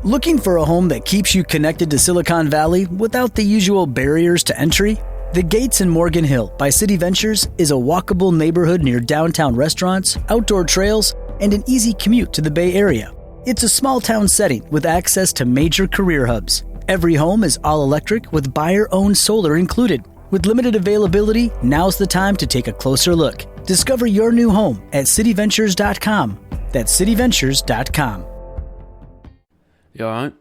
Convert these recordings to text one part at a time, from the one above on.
Looking for a home that keeps you connected to Silicon Valley without the usual barriers to entry? The Gates in Morgan Hill by City Ventures is a walkable neighborhood near downtown restaurants, outdoor trails, and an easy commute to the Bay Area. It's a small town setting with access to major career hubs. Every home is all electric with buyer-owned solar included. With limited availability, now's the time to take a closer look. Discover your new home at cityventures.com. That's cityventures.com. You alright?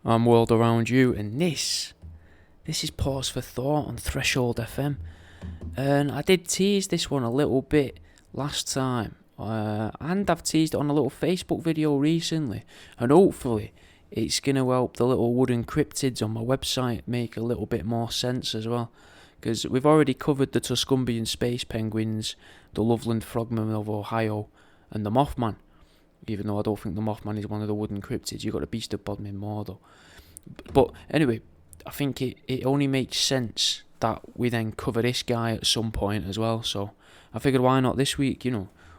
I'm World Around You, and this is Pause for Thought on Threshold FM. And I did tease this one a little bit last time, and I've teased it on a little Facebook video recently, and hopefully it's going to help the little wooden cryptids on my website make a little bit more sense as well. Because we've already covered the Tuscumbian space penguins, the Loveland frogman of Ohio, and the Mothman. Even though I don't think the Mothman is one of the wooden cryptids. You've got the beast of Bodmin more though. But anyway, I think it only makes sense that we then cover this guy at some point as well. So I figured, why not this week,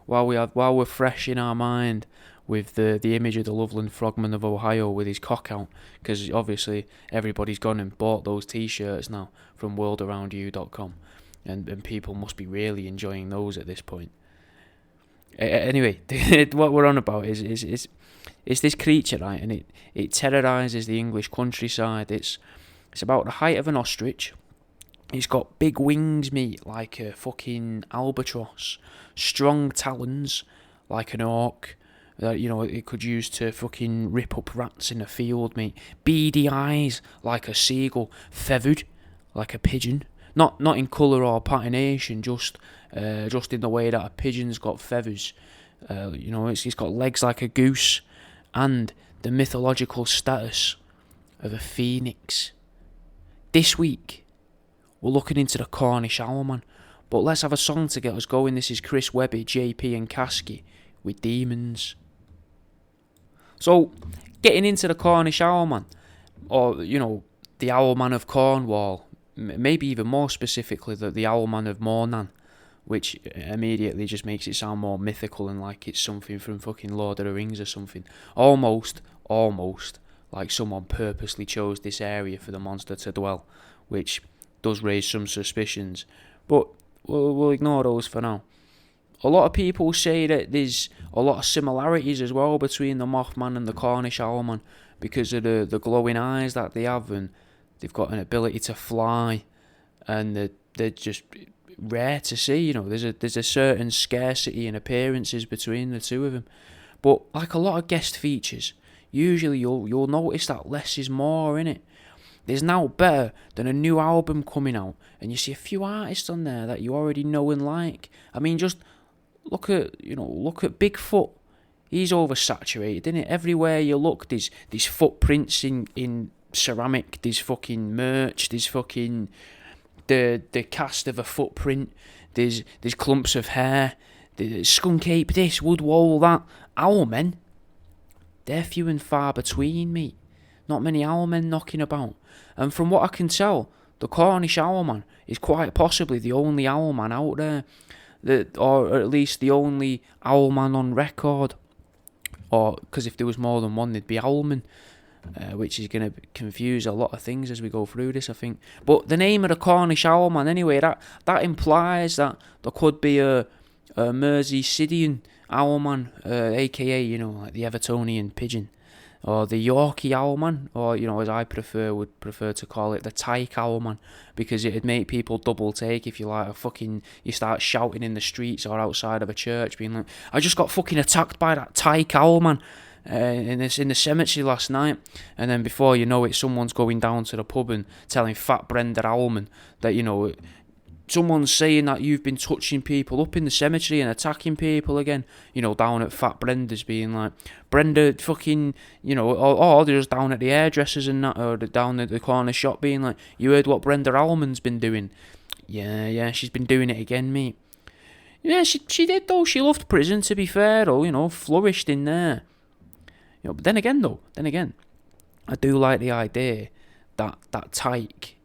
while we're fresh in our mind with the image of the Loveland frogman of Ohio with his cock out, because obviously everybody's gone and bought those t-shirts now from worldaroundyou.com, and people must be really enjoying those at this point. Anyway, what we're on about is this creature, right? And it terrorizes the English countryside. It's about the height of an ostrich. It's got big wings, mate, like a fucking albatross. Strong talons, like an hawk. That it could use to fucking rip up rats in a field, mate. Beady eyes, like a seagull. Feathered, like a pigeon. Not in colour or patination, just in the way that a pigeon's got feathers. It's got legs like a goose, and the mythological status of a phoenix. This week, we're looking into the Cornish Owlman, but let's have a song to get us going. This is Chris Webby, JP and Kasky with Demons. So, getting into the Cornish Owlman, or, the Owlman of Cornwall, maybe even more specifically the Owlman of Mawnan, which immediately just makes it sound more mythical and like it's something from fucking Lord of the Rings or something. Almost like someone purposely chose this area for the monster to dwell, which does raise some suspicions. But we'll ignore those for now. A lot of people say that there's a lot of similarities as well between the Mothman and the Cornish Owlman because of the glowing eyes that they have, and they've got an ability to fly, and they're just rare to see. There's a certain scarcity in appearances between the two of them. But like a lot of guest features, usually you'll notice that less is more in it. There's now better than a new album coming out, and you see a few artists on there that you already know and like. I mean, just look at Bigfoot. He's oversaturated, isn't it? Everywhere you look, there's footprints in ceramic, there's fucking merch, there's fucking the cast of a footprint, there's clumps of hair, there's skunk ape this, wood wall that. Owlmen, they're few and far between, mate. Not many owlmen knocking about. And from what I can tell, the Cornish Owlman is quite possibly the only owlman out there, or at least the only owlman on record. Or, because if there was more than one, there'd be owlman. Which is going to confuse a lot of things as we go through this, I think. But the name of the Cornish Owlman, anyway, that implies that there could be a Merseyside Owlman, aka, like the Evertonian pigeon, or the Yorkie Owlman, or, as I would prefer to call it, the Tyke Owlman, because it'd make people double take if you start shouting in the streets or outside of a church, being like, I just got fucking attacked by that Tyke Owlman. In the cemetery last night, and then before you know it, someone's going down to the pub and telling Fat Brenda Owlman that someone's saying that you've been touching people up in the cemetery and attacking people again. Down at Fat Brenda's, being like, Brenda fucking, or they're just down at the hairdressers and that, or down at the corner shop, being like, you heard what Brenda Owlman's been doing? Yeah, she's been doing it again, mate. Yeah, she did though. She loved prison, to be fair, though. Flourished in there. But then again, I do like the idea that Tyke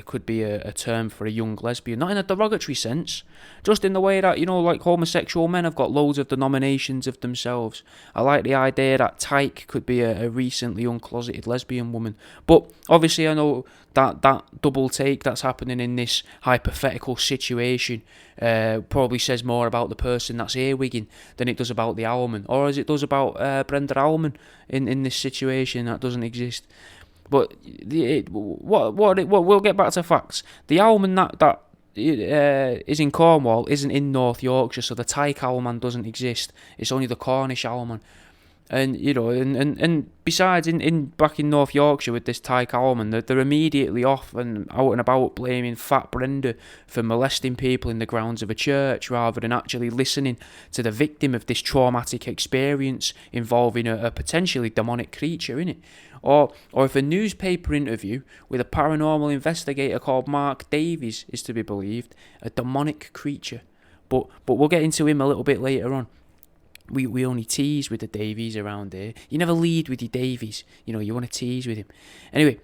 could be a term for a young lesbian, not in a derogatory sense, just in the way that, like homosexual men have got loads of denominations of themselves. I like the idea that Tyke could be a recently uncloseted lesbian woman. But obviously I know that double take that's happening in this hypothetical situation probably says more about the person that's earwigging than it does about the Owlman, or as it does about Brenda Owlman in this situation that doesn't exist. But we'll get back to facts. The Owlman that is in Cornwall isn't in North Yorkshire, so the Tyke Owlman doesn't exist. It's only the Cornish Owlman. And and besides, back in North Yorkshire with this Tyke Owlman, they're immediately off and out and about blaming Fat Brenda for molesting people in the grounds of a church, rather than actually listening to the victim of this traumatic experience involving a potentially demonic creature, innit? Or if a newspaper interview with a paranormal investigator called Mark Davies is to be believed, a demonic creature. But we'll get into him a little bit later on. We only tease with the Davies around here. You never lead with your Davies. You want to tease with him. Anyway,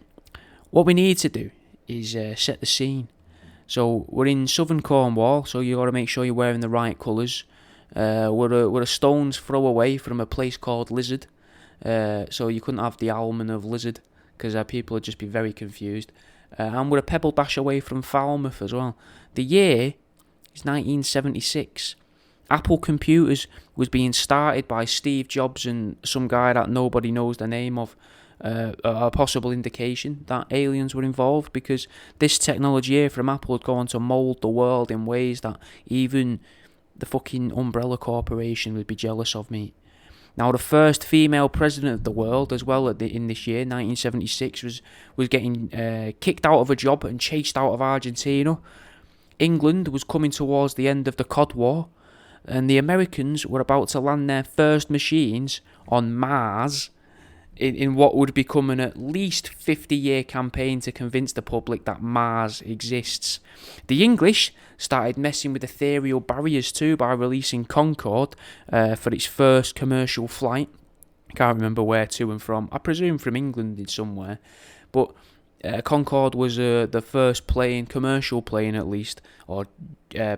what we need to do is set the scene. So we're in southern Cornwall, so you got to make sure you're wearing the right colours. We're a stone's throw away from a place called Lizard. So you couldn't have the Owlman of Lizard, because people would just be very confused. And we're a pebble dash away from Falmouth as well. The year is 1976. Apple Computers was being started by Steve Jobs and some guy that nobody knows the name of. A possible indication that aliens were involved, because this technology here from Apple had gone on to mould the world in ways that even the fucking Umbrella Corporation would be jealous of, mate. Now, the first female president of the world as well in this year, 1976, was getting kicked out of a job and chased out of Argentina. England was coming towards the end of the Cod War, and the Americans were about to land their first machines on Mars in what would become an at least 50-year campaign to convince the public that Mars exists. The English started messing with ethereal barriers too by releasing Concorde for its first commercial flight. I can't remember where to and from. I presume from England in somewhere. But Concorde was the first commercial plane at least, or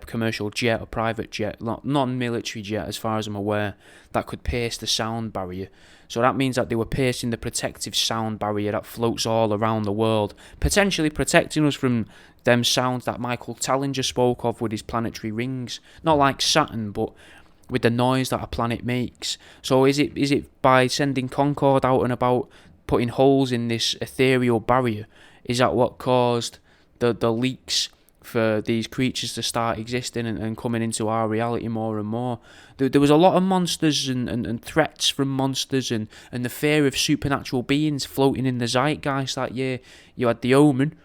commercial jet or private jet, non-military jet as far as I'm aware, that could pierce the sound barrier. So that means that they were piercing the protective sound barrier that floats all around the world, potentially protecting us from them sounds that Michael Tallinger spoke of with his planetary rings. Not like Saturn, but with the noise that a planet makes. So is it by sending Concorde out and about, putting holes in this ethereal barrier, is that what caused the leaks for these creatures to start existing and coming into our reality more and more? There was a lot of monsters and threats from monsters and the fear of supernatural beings floating in the zeitgeist that year. You had The Omen,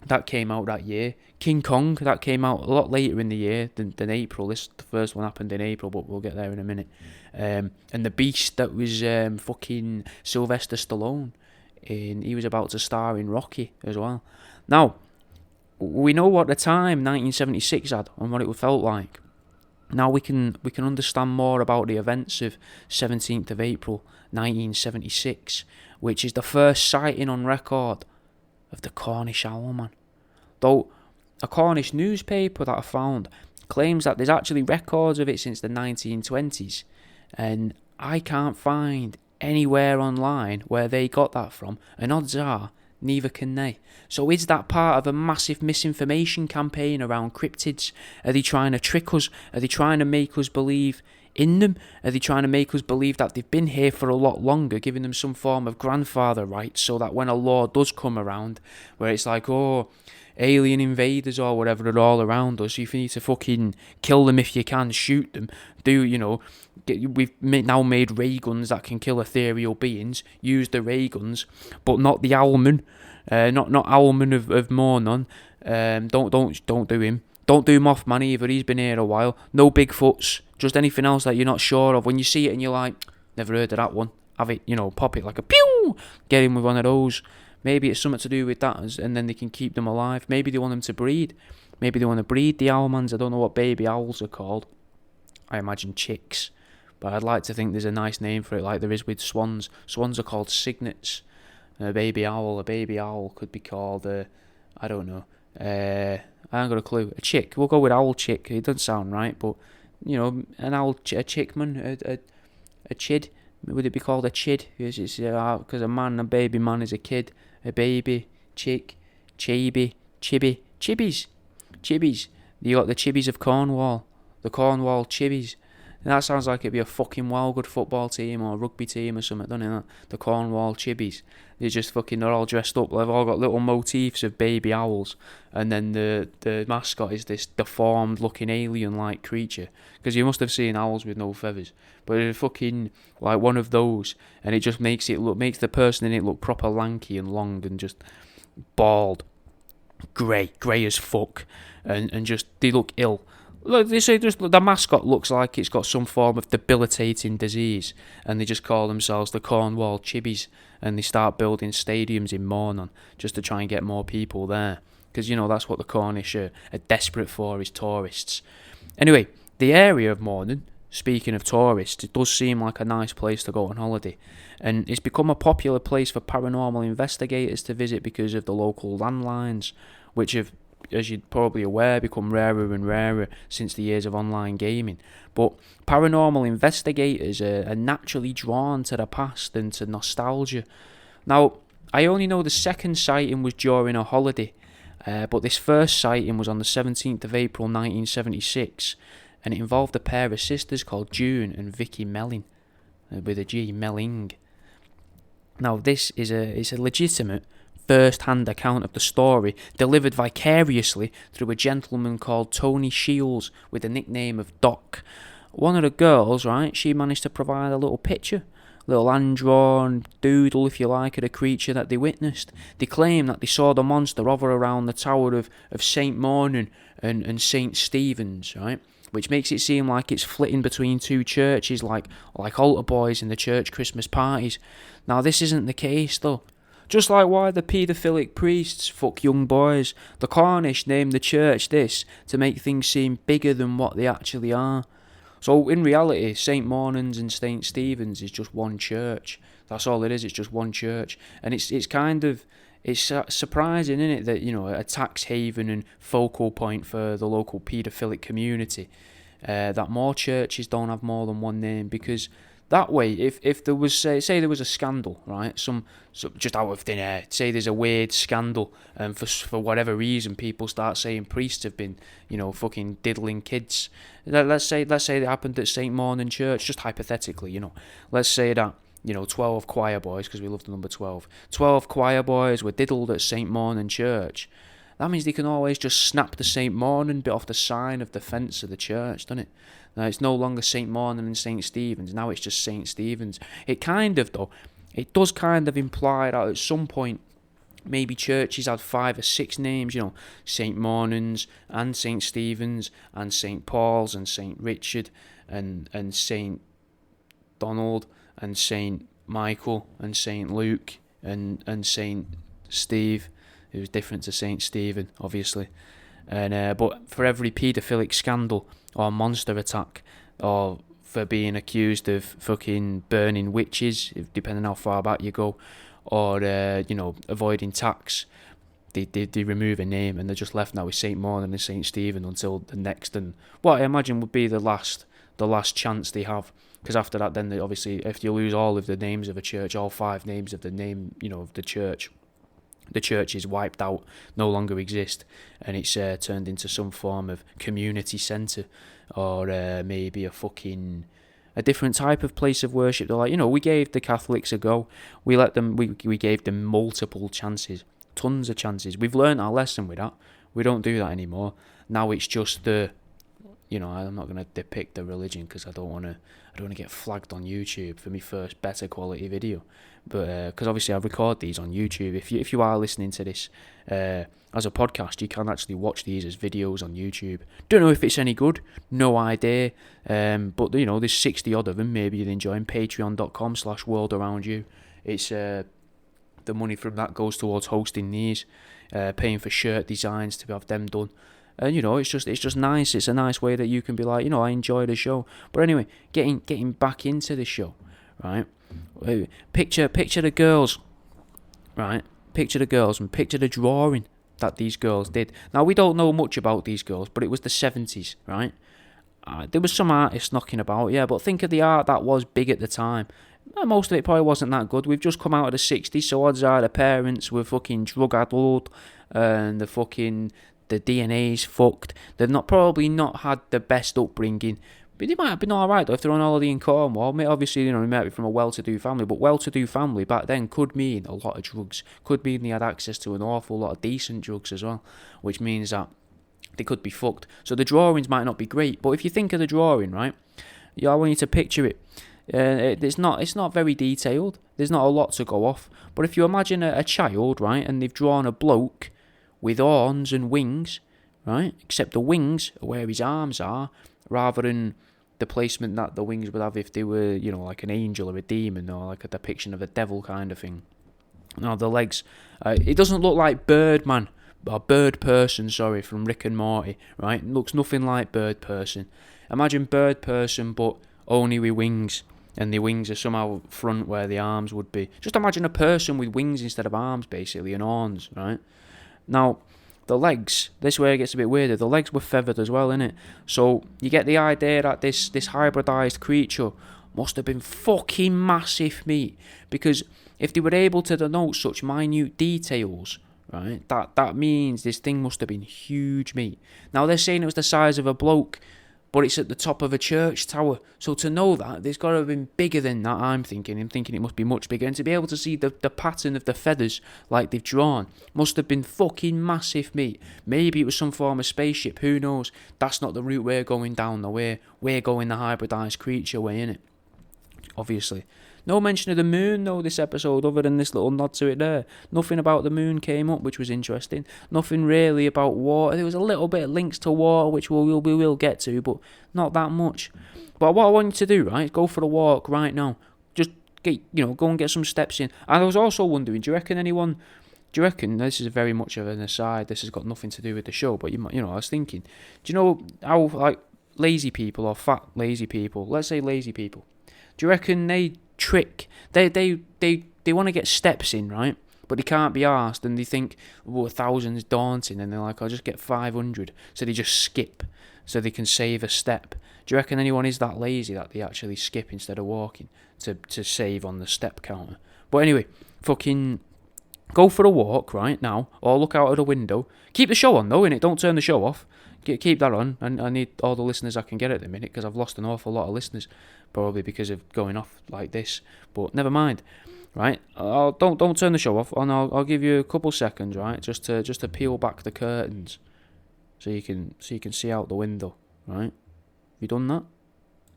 that came out that year. King Kong, that came out a lot later in the year than April. The first one happened in April, but we'll get there in a minute. And The Beast, that was fucking Sylvester Stallone. He was about to star in Rocky as well. Now, we know what the time 1976 had and what it felt like. Now we can understand more about the events of 17th of April 1976, which is the first sighting on record of the Cornish Owlman. Though a Cornish newspaper that I found claims that there's actually records of it since the 1920s, and I can't find anywhere online where they got that from, and odds are neither can they. So is that part of a massive misinformation campaign around cryptids? Are they trying to trick us? Are they trying to make us believe in them? Are they trying to make us believe that they've been here for a lot longer, giving them some form of grandfather rights, so that when a law does come around where it's like, oh, alien invaders or whatever are all around us, you need to fucking kill them if you can, shoot them, we've now made ray guns that can kill ethereal beings, use the ray guns, but not the Owlman, not Owlman of Mawnan. Don't do him. Don't do Mothman either, he's been here a while. No Bigfoots, just anything else that you're not sure of. When you see it and you're like, never heard of that one, have it, pop it like a pew, get in with one of those. Maybe it's something to do with that, and then they can keep them alive. Maybe they want them to breed. Maybe they want to breed the owlmans. I don't know what baby owls are called. I imagine chicks. But I'd like to think there's a nice name for it, like there is with swans. Swans are called cygnets. A baby owl could be called, I don't know. I ain't got a clue. A chick. We'll go with owl chick. It doesn't sound right, but an owl, a chickman, a chid. Would it be called a chid? Because a baby man is a kid. A baby, chick, chibi, chibbies. You got the chibbies of Cornwall. The Cornwall chibbies. And that sounds like it'd be a fucking well good football team or rugby team or something, doesn't it? The Cornwall chibbies. They're all dressed up. They've all got little motifs of baby owls. And then the mascot is this deformed looking alien-like creature. Because you must have seen owls with no feathers. But it's fucking like one of those. And it just makes the person in it look proper lanky and long and just bald. Grey as fuck. And just, they look ill. Look, they say the mascot looks like it's got some form of debilitating disease, and they just call themselves the Cornwall Chibbies, and they start building stadiums in Mawnan just to try and get more people there, because that's what the Cornish are desperate for, is tourists. Anyway, the area of Mawnan, speaking of tourists, it does seem like a nice place to go on holiday, and it's become a popular place for paranormal investigators to visit because of the local landlines, which have, as you're probably aware, become rarer and rarer since the years of online gaming. But paranormal investigators are naturally drawn to the past and to nostalgia. Now, I only know the second sighting was during a holiday, but this first sighting was on the 17th of April 1976, and it involved a pair of sisters called June and Vicky Melling, with a G, Melling. Now, this is a legitimate first-hand account of the story, delivered vicariously through a gentleman called Tony Shields with the nickname of Doc. One of the girls, right, she managed to provide a little picture, little hand-drawn doodle, if you like, of the creature that they witnessed. They claim that they saw the monster hover around the tower of St. Mawnan and St. Stephen's, right, which makes it seem like it's flitting between two churches like altar boys in the church Christmas parties. Now, this isn't the case, though. Just like why the paedophilic priests fuck young boys, the Cornish named the church this to make things seem bigger than what they actually are. So in reality, St. Mawnan's and St. Stephen's is just one church. That's all it is, it's just one church. And it's surprising, isn't it, that, a tax haven and focal point for the local paedophilic community, that more churches don't have more than one name, because that way, if there was, say there was a scandal, right, some just out of thin air, say there's a weird scandal, and for whatever reason people start saying priests have been, fucking diddling kids. Let's say it happened at St. Mawnan Church, just hypothetically, Let's say that, 12 choir boys, because we love the number 12. 12 choir boys were diddled at St. Mawnan Church. That means they can always just snap the St. Mawnan bit off the sign of the fence of the church, doesn't it? Now, it's no longer St. Mawnan and St. Stephen's, now it's just St. Stephen's. It does kind of imply that at some point, maybe churches had 5 or 6 names, St. Mawnan's and St. Stephen's and St. Paul's and St. Richard and St. Donald and St. Michael and St. Luke and St. Steve, who's different to St. Stephen, obviously. And but for every paedophilic scandal or monster attack, or for being accused of fucking burning witches, depending how far back you go, or avoiding tax, they remove a name and they're just left now with St. Mawnan and St. Stephen until the next, and what I imagine would be the last chance they have, because after that, then obviously, if you lose all of the names of a church, all 5 names of the name, of the church is wiped out, no longer exist, and it's turned into some form of community centre, or maybe a different type of place of worship. They're like, we gave the Catholics a go. We gave them multiple chances, tons of chances. We've learned our lesson with that. We don't do that anymore. Now it's just I'm not going to depict the religion because I don't want to get flagged on YouTube for my first better quality video. But because obviously I record these on YouTube. If you are listening to this as a podcast, you can actually watch these as videos on YouTube. Don't know if it's any good, no idea. But there's 60 odd of them. Maybe you'd enjoy them. Patreon.com/worldaroundyou. It's the money from that goes towards hosting these, paying for shirt designs to have them done. And it's just nice. It's a nice way that you can be like, I enjoy the show. But anyway, getting back into the show, right? Picture the girls, right? Picture the girls and picture the drawing that these girls did. Now, we don't know much about these girls, but it was the 70s, right? There was some artists knocking about, yeah, but think of the art that was big at the time. Most of it probably wasn't that good. We've just come out of the 60s, so odds are the parents were fucking drug-addled, and the DNA's fucked. They've probably not had the best upbringing. But they might have been alright though if they're on holiday in Cornwall. Obviously, they might be from a well-to-do family, but well-to-do family back then could mean a lot of drugs. Could mean they had access to an awful lot of decent drugs as well, which means that they could be fucked. So the drawings might not be great, but if you think of the drawing, right, I want you to picture it. It's not very detailed. There's not a lot to go off. But if you imagine a child, right, and they've drawn a bloke with horns and wings, right, except the wings are where his arms are, rather than the placement that the wings would have if they were, like an angel or a demon or like a depiction of a devil kind of thing. Now the legs, it doesn't look like Birdman, or Bird Person, sorry, from Rick and Morty, right? It looks nothing like Bird Person. Imagine Bird Person, but only with wings, and the wings are somehow front where the arms would be. Just imagine a person with wings instead of arms, basically, and horns, right? Now, the legs, this is where it gets a bit weirder. The legs were feathered as well, innit? So you get the idea that this hybridized creature must have been fucking massive, mate. Because if they were able to denote such minute details, right, that means this thing must have been huge, mate. Now they're saying it was the size of a bloke, but it's at the top of a church tower. So to know that, there's got to have been bigger than that, I'm thinking. I'm thinking it must be much bigger. And to be able to see the pattern of the feathers like they've drawn must have been fucking massive, mate. Maybe it was some form of spaceship, who knows? That's not the route we're going down, though. We're going the hybridized creature way, innit? Obviously. No mention of the moon, though, this episode, other than this little nod to it there. Nothing about the moon came up, which was interesting. Nothing really about water. There was a little bit of links to water, which we will get to, but not that much. But what I want you to do, right, is go for a walk right now. Just go and get some steps in. And I was also wondering, do you reckon, this is very much of an aside, this has got nothing to do with the show, but I was thinking, do you know how, like, lazy people or fat lazy people, let's say lazy people, do you reckon they trick, they want to get steps in, right, but they can't be arsed, and they think, 1,000's daunting, and they're like, I'll just get 500, so they just skip so they can save a step. Do you reckon anyone is that lazy that they actually skip instead of walking to save on the step counter? But anyway, fucking go for a walk right now, or look out of the window. Keep the show on though, innit? Don't turn the show off. Keep that on, and I need all the listeners I can get at the minute, because I've lost an awful lot of listeners, probably because of going off like this. But never mind, right? Don't turn the show off, and I'll give you a couple seconds, right, just to peel back the curtains, so you can see out the window, right? You done that?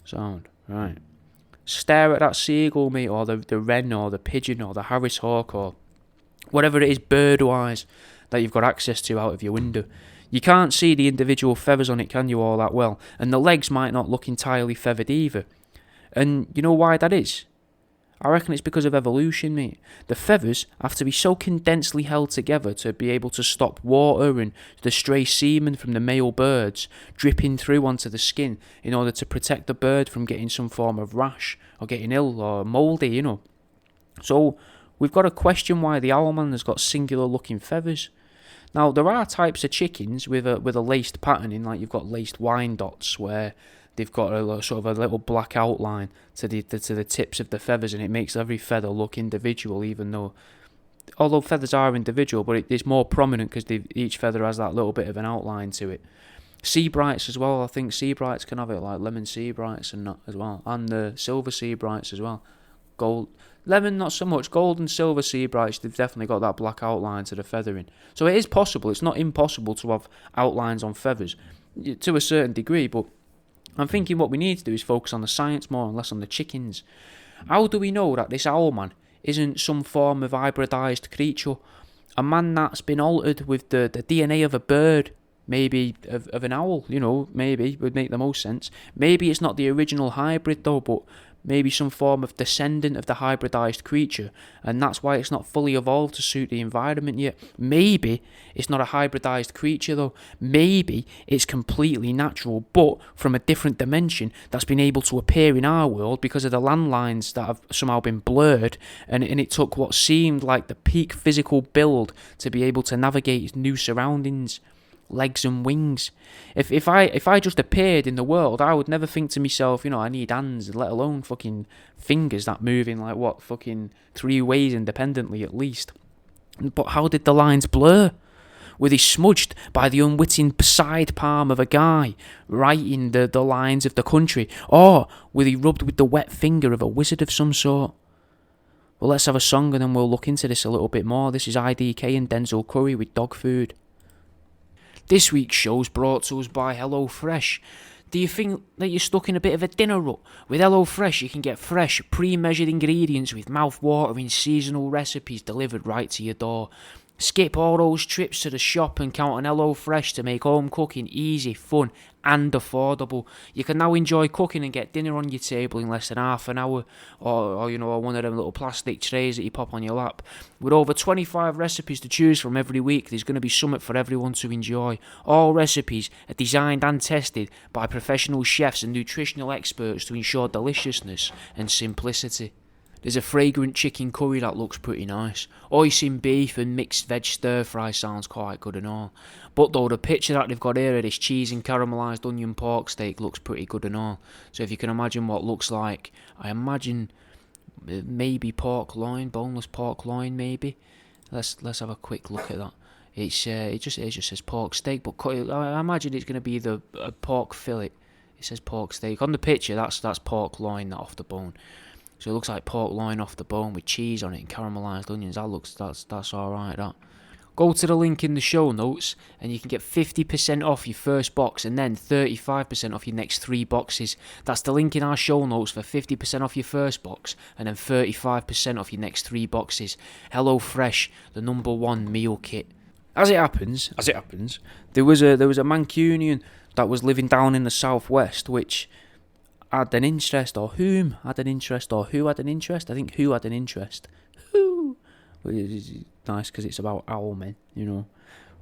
Sound right. Stare at that seagull, mate, or the wren, or the pigeon, or the Harris hawk, or whatever it is bird-wise that you've got access to out of your window. You can't see the individual feathers on it, can you, all that well? And the legs might not look entirely feathered either. And you know why that is? I reckon it's because of evolution, mate. The feathers have to be so condensely held together to be able to stop water and the stray semen from the male birds dripping through onto the skin in order to protect the bird from getting some form of rash or getting ill or mouldy, So we've got to question why the owlman has got singular looking feathers. Now, there are types of chickens with a laced patterning, like you've got laced Wyandottes, where they've got a sort of a little black outline to the tips of the feathers, and it makes every feather look individual, although feathers are individual, but it's more prominent because each feather has that little bit of an outline to it. Seabrights as well, I think Seabrights can have it, like lemon Seabrights and that as well, and the silver Seabrights as well. Lemon not so much, gold and silver Seabrights, they've definitely got that black outline to the feathering. So it is possible, it's not impossible to have outlines on feathers, to a certain degree, but I'm thinking what we need to do is focus on the science more and less on the chickens. How do we know that this owlman isn't some form of hybridized creature? A man that's been altered with the DNA of a bird, maybe of an owl, maybe would make the most sense. Maybe it's not the original hybrid though, but maybe some form of descendant of the hybridized creature, and that's why it's not fully evolved to suit the environment yet. Maybe it's not a hybridized creature though. Maybe it's completely natural, but from a different dimension that's been able to appear in our world because of the landlines that have somehow been blurred, and it took what seemed like the peak physical build to be able to navigate its new surroundings. Legs and wings. If I just appeared in the world, I would never think to myself, I need hands, let alone fucking fingers that move in like fucking 3 ways independently at least. But how did the lines blur? Were they smudged by the unwitting side palm of a guy writing the lines of the country, or were they rubbed with the wet finger of a wizard of some sort? Well, let's have a song and then we'll look into this a little bit more. This is IDK and Denzel Curry with Dog Food. This week's show's brought to us by HelloFresh. Do you think that you're stuck in a bit of a dinner rut? With HelloFresh, you can get fresh, pre-measured ingredients with mouth-watering seasonal recipes delivered right to your door. Skip all those trips to the shop and count on HelloFresh to make home cooking easy, fun and affordable. You can now enjoy cooking and get dinner on your table in less than half an hour, or one of them little plastic trays that you pop on your lap. With over 25 recipes to choose from every week, there's going to be something for everyone to enjoy. All recipes are designed and tested by professional chefs and nutritional experts to ensure deliciousness and simplicity. There's a fragrant chicken curry that looks pretty nice. Hoisin beef and mixed veg stir fry sounds quite good and all. But though the picture that they've got here of this cheese and caramelised onion pork steak looks pretty good and all. So if you can imagine what it looks like, I imagine maybe pork loin, boneless pork loin maybe. Let's have a quick look at that. It just says pork steak, but I imagine it's going to be the pork fillet. It says pork steak on the picture. That's pork loin, not off the bone. So it looks like pork loin off the bone with cheese on it and caramelised onions. That's alright, that. Go to the link in the show notes and you can get 50% off your first box and then 35% off your next 3 boxes. That's the link in our show notes for 50% off your first box and then 35% off your next 3 boxes. HelloFresh, the #1 meal kit. As it happens, there was a Mancunian that was living down in the southwest, which had an interest, or whom had an interest, or who had an interest. I think who had an interest. Who? Which is nice because it's about owlmen,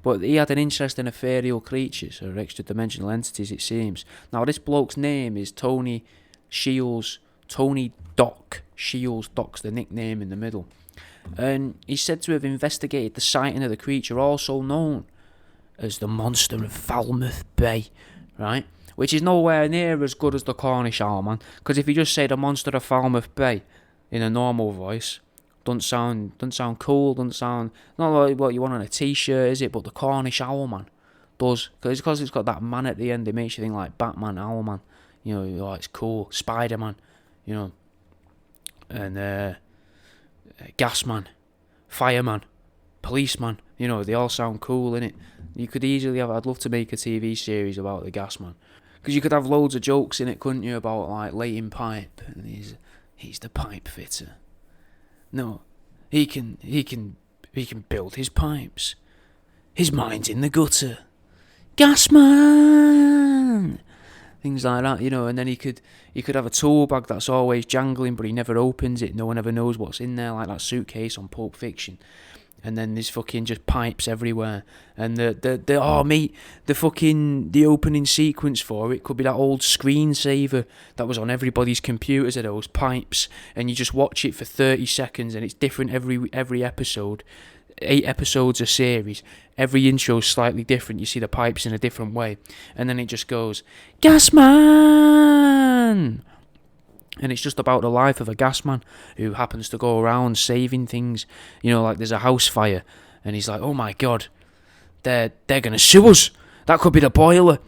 But he had an interest in ethereal creatures, or extra-dimensional entities, it seems. Now, this bloke's name is Tony Shields. Tony Doc. Shields, Doc's the nickname in the middle. And he's said to have investigated the sighting of the creature, also known as the monster of Falmouth Bay, right? Which is nowhere near as good as the Cornish Owlman, because if you just say the monster of Falmouth Bay in a normal voice, doesn't sound cool, doesn't sound not like what you want on a t-shirt, is it? But the Cornish Owlman does, because it's got that man at the end. It makes you think like Batman, Owlman, it's cool. Spider-Man, and Gasman, Fireman, Policeman, they all sound cool, innit? You could easily have. I'd love to make a TV series about the Gasman. Because you could have loads of jokes in it, couldn't you, about like laying pipe, and he's the pipe fitter. No, he can build his pipes. His mind's in the gutter. Gasman! Things like that, and then he could have a tool bag that's always jangling, but he never opens it. No one ever knows what's in there, like that suitcase on Pulp Fiction. And then there's fucking just pipes everywhere. And the opening sequence for it could be that old screensaver that was on everybody's computers of those pipes. And you just watch it for 30 seconds and it's different every episode. 8 episodes a series. Every intro's slightly different. You see the pipes in a different way. And then it just goes, Gasman! And it's just about the life of a gasman who happens to go around saving things. Like there's a house fire, and he's like, oh my god, they're going to sue us. That could be the boiler.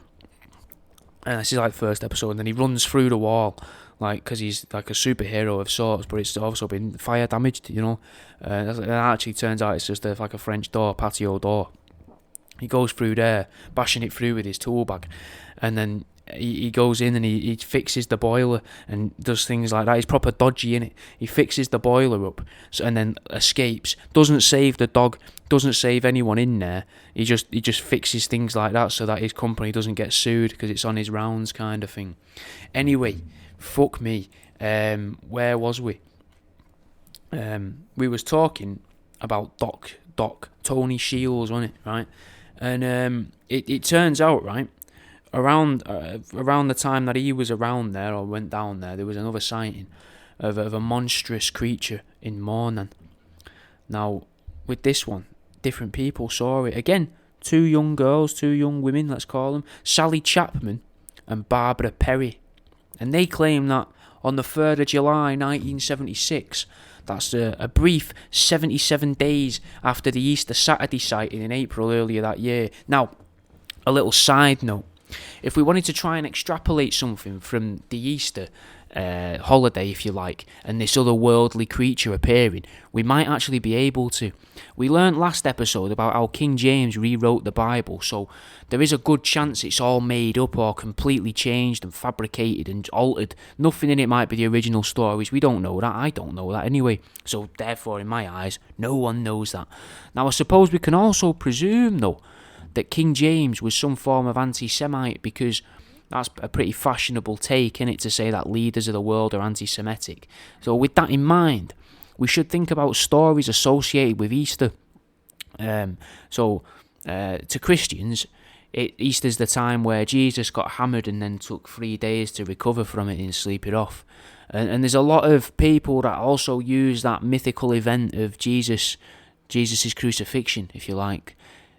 And this is like the first episode, and then he runs through the wall, like, because he's like a superhero of sorts, but it's also been fire damaged, And it actually turns out it's just like a French door, patio door. He goes through there, bashing it through with his tool bag, and then he goes in and he fixes the boiler and does things like that. He's proper dodgy in it. He fixes the boiler up and then escapes. Doesn't save the dog. Doesn't save anyone in there. He just fixes things like that so that his company doesn't get sued because it's on his rounds kind of thing. Anyway, fuck me. Where was we? We was talking about Doc Tony Shields, wasn't it, right? And it turns out, right, around the time that he was around there or went down there was another sighting of a monstrous creature in Mawnan. Now, with this one, different people saw it. Again, two young women, let's call them, Sally Chapman and Barbara Perry. And they claim that on the 3rd of July 1976, that's a brief 77 days after the Easter Saturday sighting in April earlier that year. Now, a little side note. If we wanted to try and extrapolate something from the Easter holiday, if you like, and this otherworldly creature appearing, we might actually be able to. We learnt last episode about how King James rewrote the Bible, so there is a good chance it's all made up or completely changed and fabricated and altered. Nothing in it might be the original stories. We don't know that. I don't know that anyway. So therefore, in my eyes, no one knows that. Now, I suppose we can also presume, though, that King James was some form of anti-Semite, because that's a pretty fashionable take, innit, to say that leaders of the world are anti-Semitic. So with that in mind, we should think about stories associated with Easter. To Christians, Easter's the time where Jesus got hammered and then took 3 days to recover from it and sleep it off. And there's a lot of people that also use that mythical event of Jesus' crucifixion, if you like.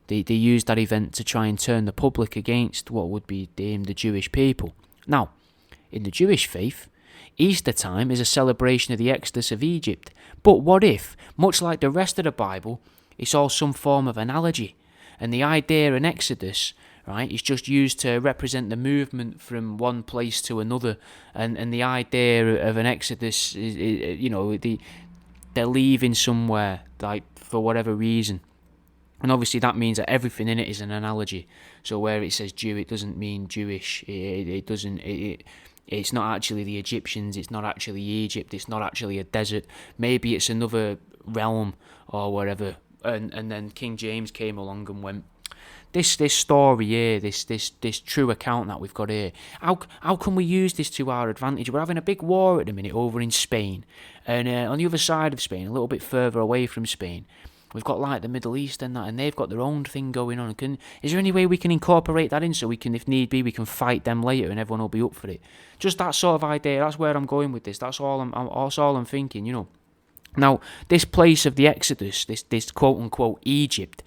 They used that event to try and turn the public against what would be deemed the Jewish people. Now, in the Jewish faith, Easter time is a celebration of the Exodus of Egypt. But what if, much like the rest of the Bible, it's all some form of analogy, and the idea in Exodus, right, is just used to represent the movement from one place to another, and the idea of an Exodus is they're leaving somewhere, like, for whatever reason. And obviously that means that everything in it is an analogy. So where it says Jew, it doesn't mean Jewish. It's not actually the Egyptians. It's not actually Egypt. It's not actually a desert. Maybe it's another realm or whatever. And then King James came along and went, this story here, this true account that we've got here, how can we use this to our advantage? We're having a big war at the minute over in Spain. And on the other side of Spain, a little bit further away from Spain, we've got like the Middle East and that, and they've got their own thing going on. Is there any way we can incorporate that in so we can, if need be, we can fight them later and everyone will be up for it? Just that sort of idea. That's where I'm going with this. That's all I'm thinking, you know. Now, this place of the Exodus, this quote unquote Egypt,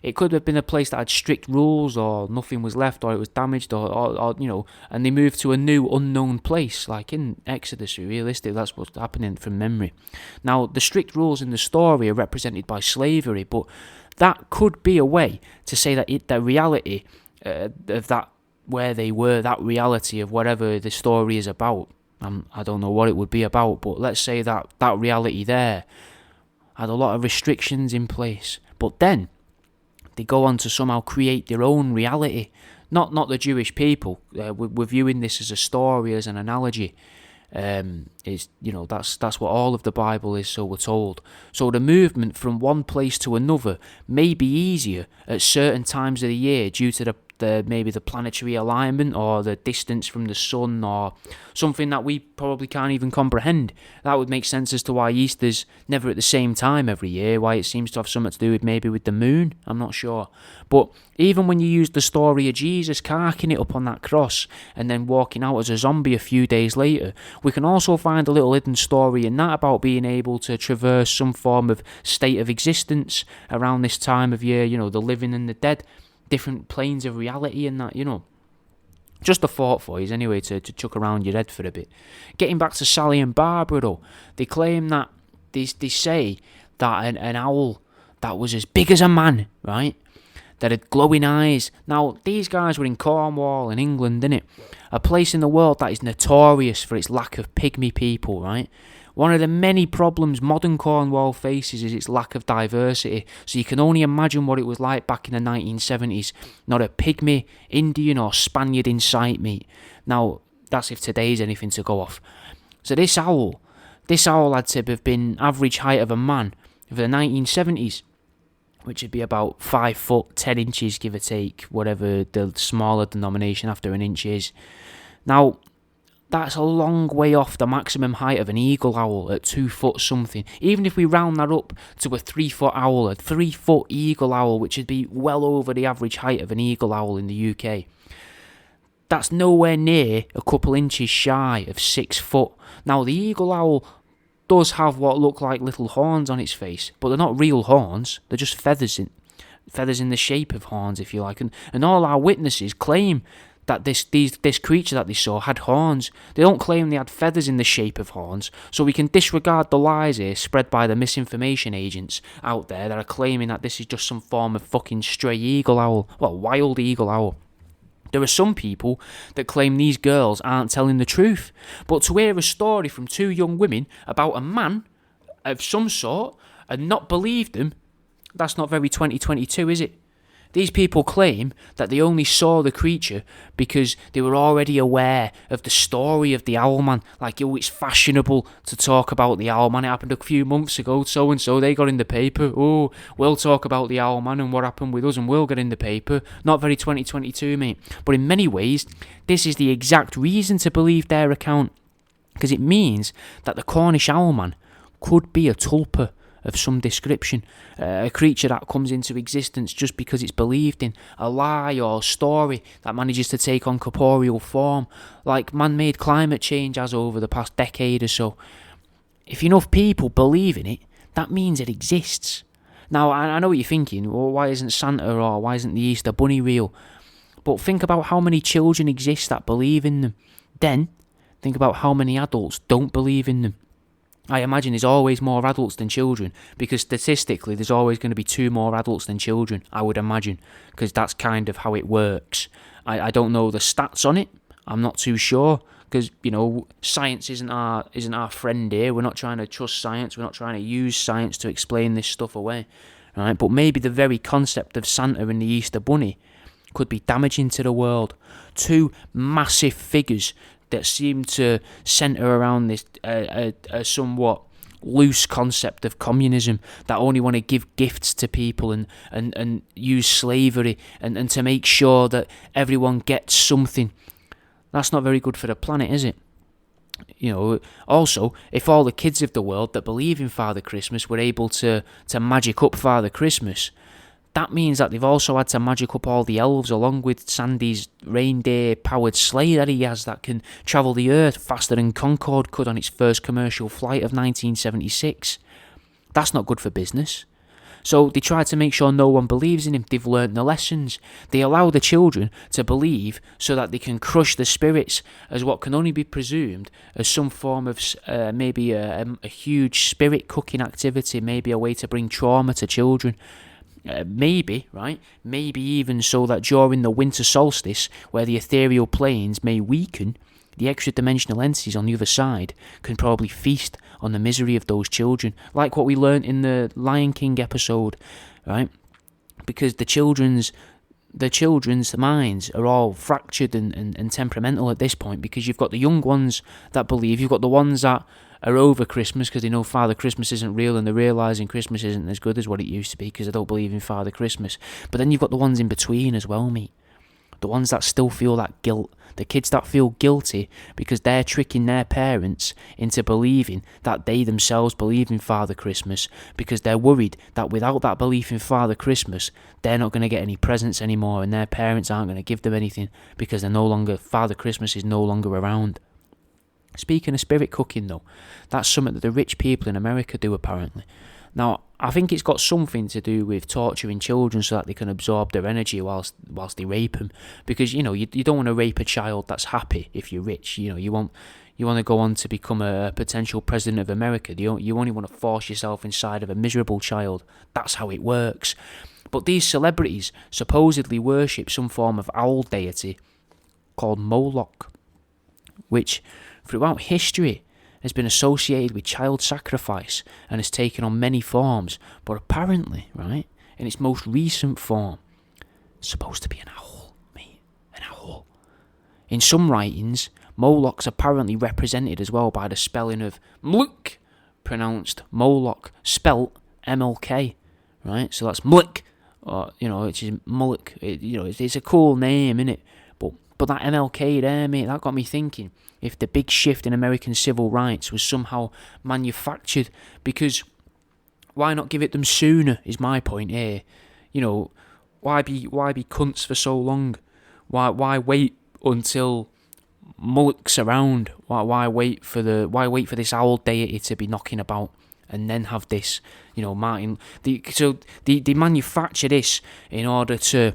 it could have been a place that had strict rules, or nothing was left, or it was damaged, or and they moved to a new unknown place, like in Exodus. Realistic, that's what's happening from memory. Now, the strict rules in the story are represented by slavery, but that could be a way to say that the reality of that, where they were, that reality of whatever the story is about. I don't know what it would be about, but let's say that reality there had a lot of restrictions in place, but then they go on to somehow create their own reality. Not the Jewish people. We're viewing this as a story, as an analogy. That's what all of the Bible is, so we're told. So the movement from one place to another may be easier at certain times of the year due to maybe the planetary alignment or the distance from the sun or something that we probably can't even comprehend. That would make sense as to why Easter's never at the same time every year, why it seems to have something to do with maybe with the moon, I'm not sure. But even when you use the story of Jesus carking it up on that cross and then walking out as a zombie a few days later, we can also find a little hidden story in that about being able to traverse some form of state of existence around this time of year, the living and the dead, different planes of reality and that, Just a thought for you anyway, to chuck around your head for a bit. Getting back to Sally and Barbara though, they claim that, they say that an owl that was as big as a man, right, that had glowing eyes. Now, these guys were in Cornwall in England, innit? A place in the world that is notorious for its lack of pygmy people, right? One of the many problems modern Cornwall faces is its lack of diversity, so you can only imagine what it was like back in the 1970s. Not a pygmy, Indian or Spaniard in sight, mate. Now, that's if today's anything to go off. So this owl had to have been average height of a man for the 1970s, which would be about 5 foot 10 inches, give or take, whatever the smaller denomination after an inch is. Now, That's a long way off the maximum height of an eagle owl at 2 foot something. Even if we round that up to a 3 foot owl, a 3 foot eagle owl, which would be well over the average height of an eagle owl in the UK, that's nowhere near a couple inches shy of 6 foot. Now, the eagle owl does have what look like little horns on its face, but they're not real horns, they're just feathers in the shape of horns, if you like. And all our witnesses claim that this creature that they saw had horns. They don't claim they had feathers in the shape of horns, so we can disregard the lies here spread by the misinformation agents out there that are claiming that this is just some form of fucking stray eagle owl, well, wild eagle owl. There are some people that claim these girls aren't telling the truth, but to hear a story from 2 young women about a man of some sort and not believe them, that's not very 2022, is it? These people claim that they only saw the creature because they were already aware of the story of the Owlman. Like, oh, it's fashionable to talk about the Owlman. It happened a few months ago, so-and-so, they got in the paper. Oh, we'll talk about the Owlman and what happened with us and we'll get in the paper. Not very 2022, mate. But in many ways, this is the exact reason to believe their account. Because it means that the Cornish Owlman could be a tulpa of some description, a creature that comes into existence just because it's believed in, a lie or story that manages to take on corporeal form, like man-made climate change has over the past decade or so. If enough people believe in it, that means it exists. Now, I know what you're thinking, well, why isn't Santa or why isn't the Easter Bunny real? But think about how many children exist that believe in them. Then, think about how many adults don't believe in them. I imagine there's always more adults than children, because statistically there's always going to be 2 more adults than children, I would imagine, because that's kind of how it works. I don't know the stats on it, I'm not too sure, because, you know, science isn't our friend here. We're not trying to trust science, we're not trying to use science to explain this stuff away, right? But maybe the very concept of Santa and the Easter Bunny could be damaging to the world. 2 massive figures that seem to centre around this a somewhat loose concept of communism, that only want to give gifts to people and use slavery and to make sure that everyone gets something. That's not very good for the planet, is it? You know, also, if all the kids of the world that believe in Father Christmas were able to magic up Father Christmas, that means that they've also had to magic up all the elves along with Sandy's reindeer-powered sleigh that he has that can travel the earth faster than Concorde could on its first commercial flight of 1976. That's not good for business. So they try to make sure no one believes in him. They've learnt the lessons. They allow the children to believe so that they can crush the spirits as what can only be presumed as some form of maybe a huge spirit cooking activity, maybe a way to bring trauma to children. Maybe even so that during the winter solstice, where the ethereal planes may weaken, the extra-dimensional entities on the other side can probably feast on the misery of those children, like what we learnt in the Lion King episode, right? Because the children's minds are all fractured and temperamental at this point, because you've got the young ones that believe, you've got the ones that are over Christmas because they know Father Christmas isn't real and they're realising Christmas isn't as good as what it used to be because they don't believe in Father Christmas. But then you've got the ones in between as well, mate. The ones that still feel that guilt. The kids that feel guilty because they're tricking their parents into believing that they themselves believe in Father Christmas, because they're worried that without that belief in Father Christmas, they're not going to get any presents anymore and their parents aren't going to give them anything because Father Christmas is no longer around. Speaking of spirit cooking though, that's something that the rich people in America do apparently. Now, I think it's got something to do with torturing children so that they can absorb their energy whilst they rape them. Because, you know, you don't want to rape a child that's happy if you're rich. You know, you want to go on to become a potential president of America. You only want to force yourself inside of a miserable child. That's how it works. But these celebrities supposedly worship some form of owl deity called Moloch, which throughout history has been associated with child sacrifice and has taken on many forms, but apparently, right, in its most recent form, it's supposed to be an owl, mate, an owl. In some writings, Moloch's apparently represented as well by the spelling of Mlk, pronounced Moloch, spelt M-L-K, right, so that's Mlk, or, you know, which is Moloch, it's a cool name, innit, but But that MLK there, mate, that got me thinking if the big shift in American civil rights was somehow manufactured, because why not give it them sooner is my point here. You know, why be cunts for so long? Why wait until Mullock's around? Why wait for this owl deity to be knocking about and then have this, you know, Martin? They manufacture this in order to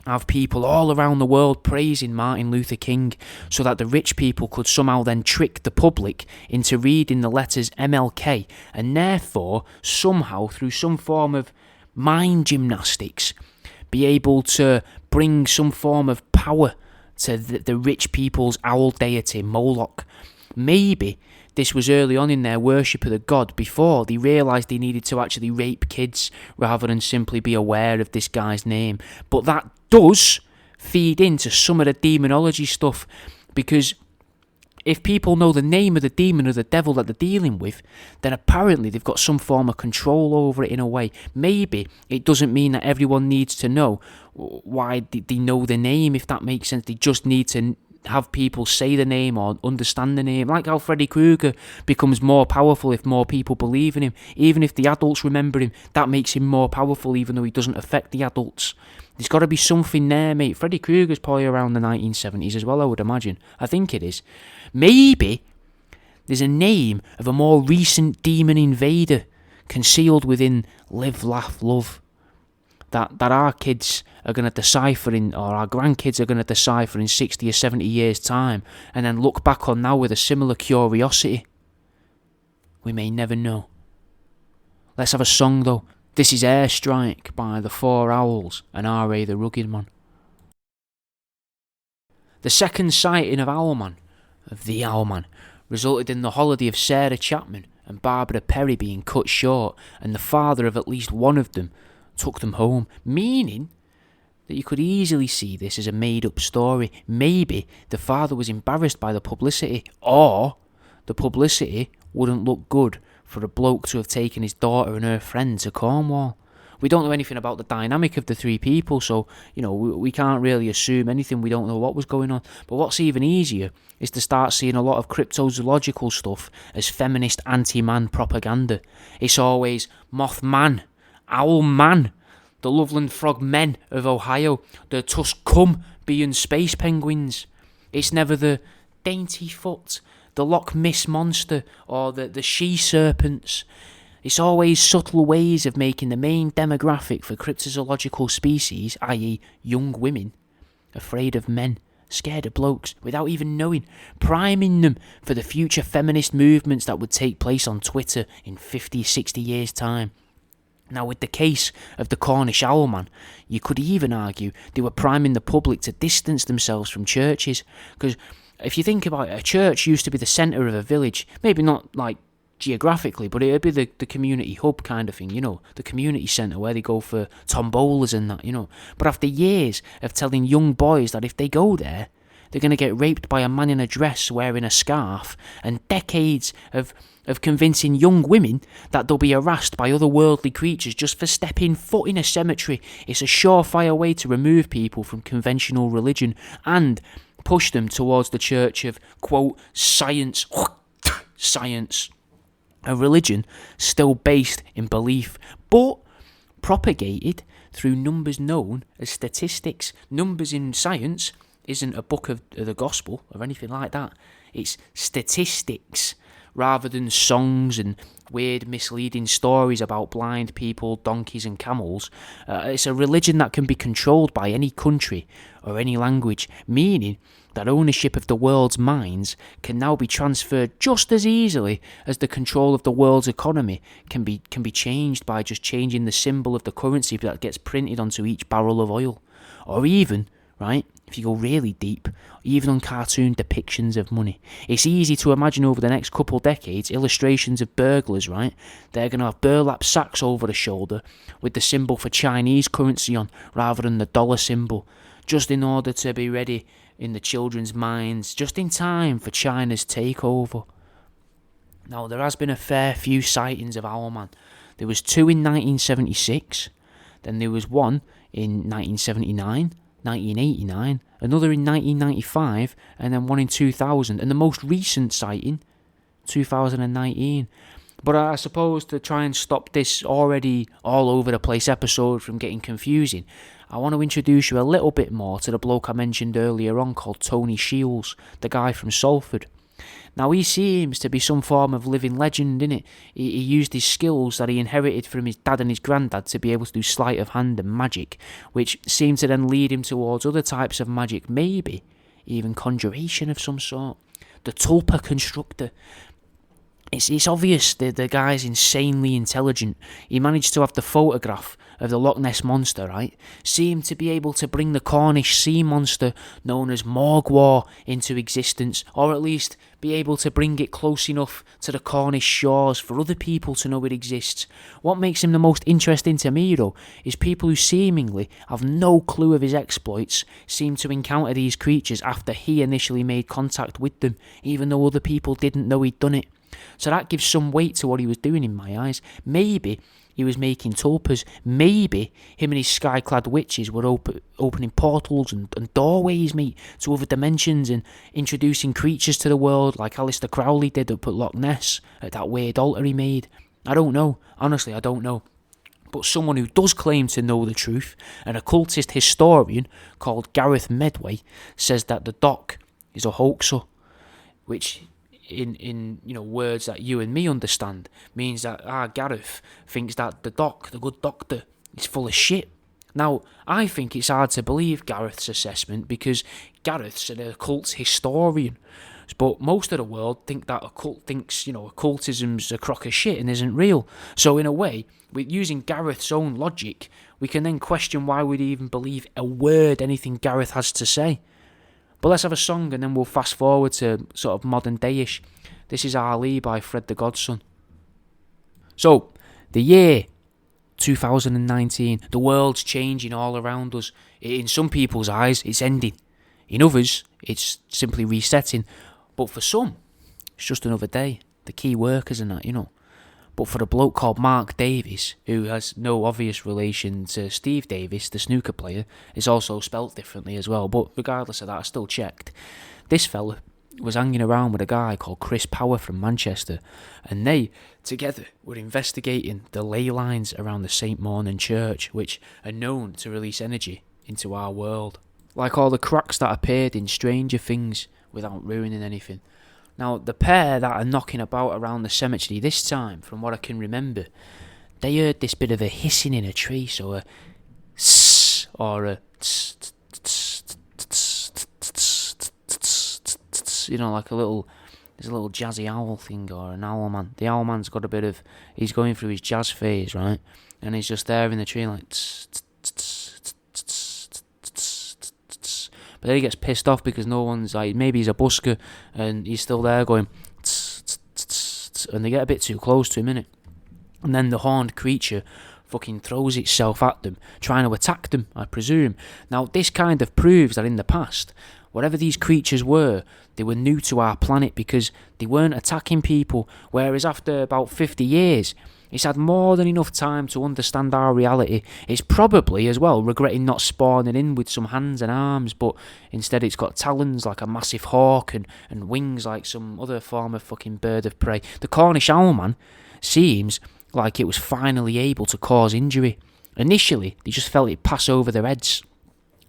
have people all around the world praising Martin Luther King, so that the rich people could somehow then trick the public into reading the letters MLK, and therefore somehow through some form of mind gymnastics be able to bring some form of power to the rich people's owl deity Moloch. Maybe this was early on in their worship of the god before they realised they needed to actually rape kids rather than simply be aware of this guy's name. But that does feed into some of the demonology stuff, because if people know the name of the demon or the devil that they're dealing with, then apparently they've got some form of control over it in a way. Maybe it doesn't mean that everyone needs to know why they know the name, if that makes sense. They just need to have people say the name or understand the name. Like how Freddy Krueger becomes more powerful if more people believe in him. Even if the adults remember him, that makes him more powerful even though he doesn't affect the adults. There's got to be something there, mate. Freddy Krueger's probably around the 1970s as well, I would imagine. I think it is. Maybe there's a name of a more recent demon invader concealed within Live, Laugh, Love that our kids are going to decipher or our grandkids are going to decipher in 60 or 70 years' time, and then look back on now with a similar curiosity. We may never know. Let's have a song though. This is Airstrike by the Four Owls and R.A. the Rugged Man. The second sighting of the Owlman, resulted in the holiday of Sarah Chapman and Barbara Perry being cut short, and the father of at least one of them took them home, meaning that you could easily see this as a made-up story. Maybe the father was embarrassed by the publicity, or the publicity wouldn't look good for a bloke to have taken his daughter and her friend to Cornwall. We don't know anything about the dynamic of the three people, so, you know, we can't really assume anything. We don't know what was going on. But what's even easier is to start seeing a lot of cryptozoological stuff as feminist anti-man propaganda. It's always Mothman, Owlman, the Loveland Frog Men of Ohio, the Tuscum being space penguins. It's never the Dainty Foot, the Loch Ness Monster, or the she-serpents. It's always subtle ways of making the main demographic for cryptozoological species, i.e. young women, afraid of men, scared of blokes, without even knowing, priming them for the future feminist movements that would take place on Twitter in 50, 60 years' time. Now, with the case of the Cornish Owlman, you could even argue they were priming the public to distance themselves from churches, because if you think about it, a church used to be the centre of a village, maybe not like geographically, but it would be the community hub kind of thing, you know, the community centre where they go for tombolas and that, you know. But after years of telling young boys that if they go there, they're going to get raped by a man in a dress wearing a scarf, and decades of convincing young women that they'll be harassed by otherworldly creatures just for stepping foot in a cemetery, it's a surefire way to remove people from conventional religion and push them towards the church of, quote, science, a religion still based in belief, but propagated through numbers known as statistics. Numbers in science isn't a book of the gospel or anything like that. It's statistics, rather than songs and weird misleading stories about blind people, donkeys and camels. It's a religion that can be controlled by any country or any language, meaning that ownership of the world's minds can now be transferred just as easily as the control of the world's economy can be changed by just changing the symbol of the currency that gets printed onto each barrel of oil. Or even, right, if you go really deep, even on cartoon depictions of money. It's easy to imagine over the next couple decades illustrations of burglars, right? They're going to have burlap sacks over the shoulder with the symbol for Chinese currency on rather than the dollar symbol, just in order to be ready in the children's minds just in time for China's takeover. Now, there has been a fair few sightings of Owlman. There was 2 in 1976, then there was 1 in 1979, 1989, another in 1995, and then one in 2000, and the most recent sighting, 2019. But I suppose to try and stop this already all over the place episode from getting confusing, I want to introduce you a little bit more to the bloke I mentioned earlier on called Tony Shields, the guy from Salford. Now he seems to be some form of living legend, innit? He used his skills that he inherited from his dad and his granddad to be able to do sleight of hand and magic, which seemed to then lead him towards other types of magic, maybe even conjuration of some sort. The tulpa constructor. It's obvious that the guy's insanely intelligent. He managed to have the photograph of the Loch Ness Monster, right? Seemed to be able to bring the Cornish sea monster known as Morgwar into existence, or at least be able to bring it close enough to the Cornish shores for other people to know it exists. What makes him the most interesting to me, though, is people who seemingly have no clue of his exploits seem to encounter these creatures after he initially made contact with them, even though other people didn't know he'd done it. So that gives some weight to what he was doing in my eyes. Maybe he was making tulpas. Maybe him and his sky-clad witches were opening portals and doorways, mate, to other dimensions and introducing creatures to the world like Aleister Crowley did up at Loch Ness at that weird altar he made. I don't know. Honestly, I don't know. But someone who does claim to know the truth, an occultist historian called Gareth Medway, says that the doc is a hoaxer, which in words that you and me understand, means that Gareth thinks that the good doctor, is full of shit. Now, I think it's hard to believe Gareth's assessment because Gareth's an occult historian, but most of the world think that occultism's a crock of shit and isn't real. So in a way, with using Gareth's own logic, we can then question why we'd even believe a word anything Gareth has to say. But let's have a song and then we'll fast forward to sort of modern day-ish. This is Ali by Fred the Godson. So, the year 2019, the world's changing all around us. In some people's eyes, it's ending. In others, it's simply resetting. But for some, it's just another day. The key workers and that, But for a bloke called Mark Davies, who has no obvious relation to Steve Davis, the snooker player, is also spelt differently as well, but regardless of that, I still checked. This fella was hanging around with a guy called Chris Power from Manchester, and they, together, were investigating the ley lines around the St. Mawnan church, which are known to release energy into our world. Like all the cracks that appeared in Stranger Things without ruining anything. Now, the pair that are knocking about around the cemetery this time, from what I can remember, they heard this bit of a hissing in a tree, so a sss or a tss, like there's a little jazzy owl thing or an owlman. The owlman's got a bit of, he's going through his jazz phase, right? And he's just there in the tree like but then he gets pissed off because no one's like, maybe he's a busker and he's still there going and they get a bit too close to him, innit? And then the horned creature fucking throws itself at them, trying to attack them, I presume. Now, this kind of proves that in the past, whatever these creatures were, they were new to our planet because they weren't attacking people, whereas after about 50 years, it's had more than enough time to understand our reality. It's probably, as well, regretting not spawning in with some hands and arms, but instead it's got talons like a massive hawk and wings like some other form of fucking bird of prey. The Cornish Owlman seems like it was finally able to cause injury. Initially, they just felt it pass over their heads,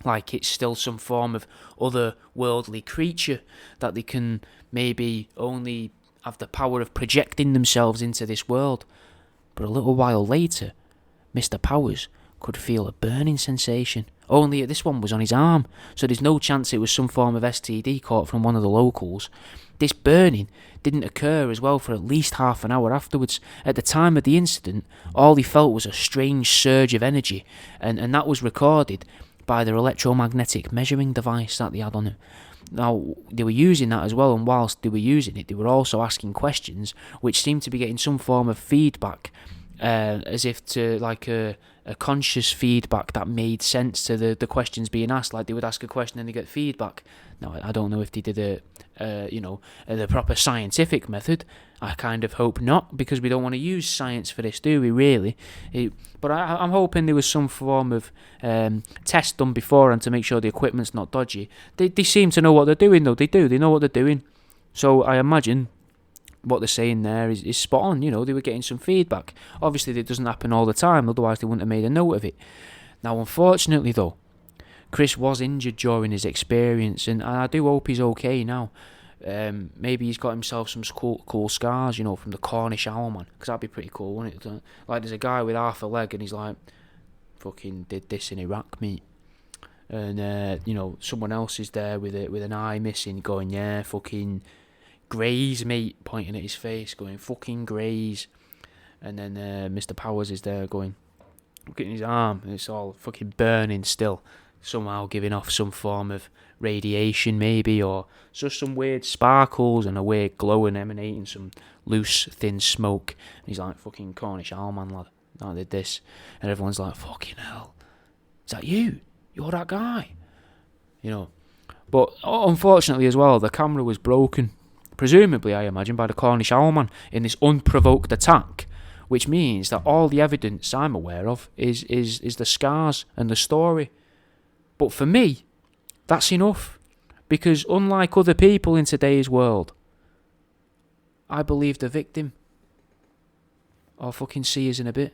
like it's still some form of otherworldly creature that they can maybe only have the power of projecting themselves into this world. But a little while later, Mr. Powers could feel a burning sensation. Only this one was on his arm, so there's no chance it was some form of STD caught from one of the locals. This burning didn't occur as well for at least half an hour afterwards. At the time of the incident, all he felt was a strange surge of energy, and that was recorded by their electromagnetic measuring device that they had on him. Now, they were using that as well, and whilst they were using it, they were also asking questions which seemed to be getting some form of feedback as if to like a conscious feedback that made sense to the questions being asked. Like they would ask a question and they get feedback. Now I don't know if they did the proper scientific method. I kind of hope not, because we don't want to use science for this, do we? Really? But I'm hoping there was some form of test done beforehand to make sure the equipment's not dodgy. They seem to know what they're doing, though. They do. They know what they're doing. So I imagine what they're saying there is spot on. You know, they were getting some feedback. Obviously, it doesn't happen all the time, otherwise they wouldn't have made a note of it. Now, unfortunately, though, Chris was injured during his experience, and I do hope he's okay now. Maybe he's got himself some cool scars, you know, from the Cornish Owlman, because that'd be pretty cool, wouldn't it? Like, there's a guy with half a leg, and he's like, fucking did this in Iraq, mate. And, you know, someone else is there with an eye missing, going, yeah, fucking graze, mate, pointing at his face, going, fucking graze. And then Mr. Powers is there going, look at his arm, and it's all fucking burning still, somehow giving off some form of radiation maybe, or just some weird sparkles and a weird glow and emanating some loose, thin smoke. And he's like, fucking Cornish Owlman, lad, I did this. And everyone's like, fucking hell, is that you? You're that guy? You know. But unfortunately as well, the camera was broken, presumably, I imagine, by the Cornish Owlman in this unprovoked attack, which means that all the evidence I'm aware of is the scars and the story. But for me, that's enough, because unlike other people in today's world, I believe the victim. I'll fucking see you in a bit.